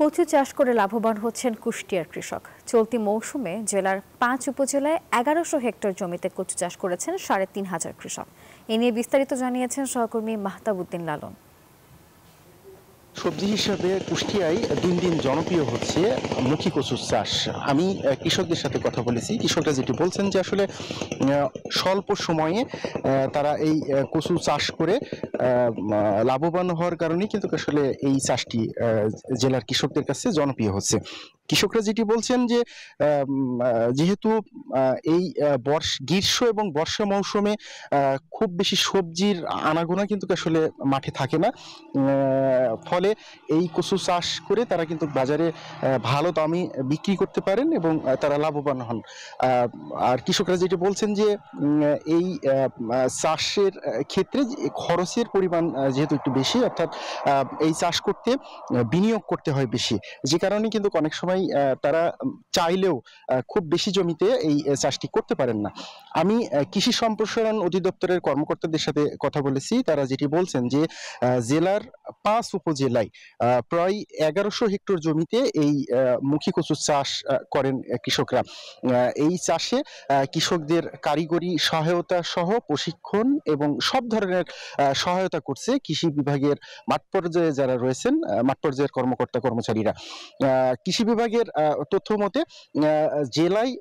কচু চাষ করে লাভবান হচ্ছেন কুষ্টিয়ার কৃষক। চলতি মৌসুমে জেলার ৫ উপজেলায় ১১০০ হেক্টর জমিতে কচু চাষ করেছেন ৩,৫০০ কৃষক। এ নিয়ে বিস্তারিত জানিয়েছেন সহকর্মী মাহতাব উদ্দিন লালন। সবজি হিসাবে কুষ্টিয়ায় দিন দিন জনপ্রিয় হচ্ছে মুখী কচুর চাষ। আমি কৃষকদের সাথে কথা বলেছি, কৃষকরা যেটি বলছেন যে আসলে স্বল্প সময়ে তারা এই কচু চাষ করে লাভবান হওয়ার কারণেই কিন্তু আসলে এই চাষটি জেলার কৃষকদের কাছে জনপ্রিয় হচ্ছে। কৃষকরা যেটি বলছেন যে যেহেতু এই গ্রীষ্ম এবং বর্ষা মৌসুমে খুব বেশি সবজির আনাগোনা কিন্তু আসলে মাঠে থাকে না, ফলে এই কচু চাষ করে তারা কিন্তু বাজারে ভালো দামে বিক্রি করতে পারেন এবং তারা লাভবান হন। আর কৃষকরা যেটি বলছেন যে এই চাষের ক্ষেত্রে খরচের পরিমাণ যেহেতু একটু বেশি, অর্থাৎ এই চাষ করতে বিনিয়োগ করতে হয় বেশি, যে কারণে কিন্তু অনেক সময় তারা চাইলেও খুব বেশি জমিতে এই চাষটি করতে পারেন না। আমি কৃষি সম্প্রসারণ অধিদপ্তরের কর্মকর্তাদের সাথে কথা বলেছি, তারা যেটি বলছেন যে জেলার ৫ উপজেলায় প্রায় ১১০০ হেক্টর জমিতে এই মুখী কচু চাষ করেন কৃষকরা। এই চাষে কৃষকদের কারিগরি সহায়তা সহ প্রশিক্ষণ এবং সব ধরনের সহায়তা করছে কৃষি বিভাগের মাঠ পর্যায়ে যারা রয়েছেন, মাঠ পর্যায়ের কর্মকর্তা কর্মচারীরা। কৃষি বিভাগের তথ্য মতে জেলায়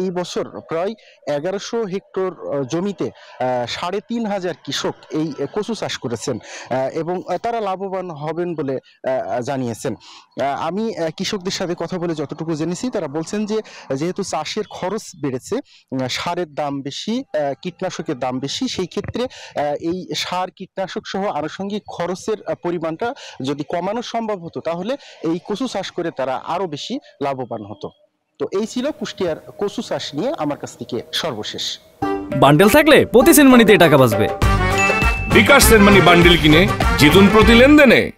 এই বছর প্রায় ১১০০ হেক্টর জমিতে ৩,৫০০ কৃষক এই কচু চাষ করেছেন এবং তারা লাভবান হবেন বলে জানিয়েছেন। আমি কৃষকদের সাথে কথা বলে যতটুকু জেনেছি, তারা বলছেন যে যেহেতু চাষের খরচ বেড়েছে, সারের দাম বেশি, কীটনাশকের দাম বেশি, সেই ক্ষেত্রে এই সার কীটনাশক সহ আনুষঙ্গিক খরচের পরিমাণটা যদি কমানো সম্ভব হতো তাহলে এই কচু চাষ করে তারা আরো বেশি লাভবান হতো। তো এই ছিল কুষ্টিয়ার কচু চাষ নিয়ে আমার কাছ থেকে সর্বশেষ। বান্ডেল থাকলে প্রতি সেনমানিতে টাকা বাঁচবে। বিকাশ সেনমানি বান্ডেল কিনে জিতুন প্রতি লেনদেনে।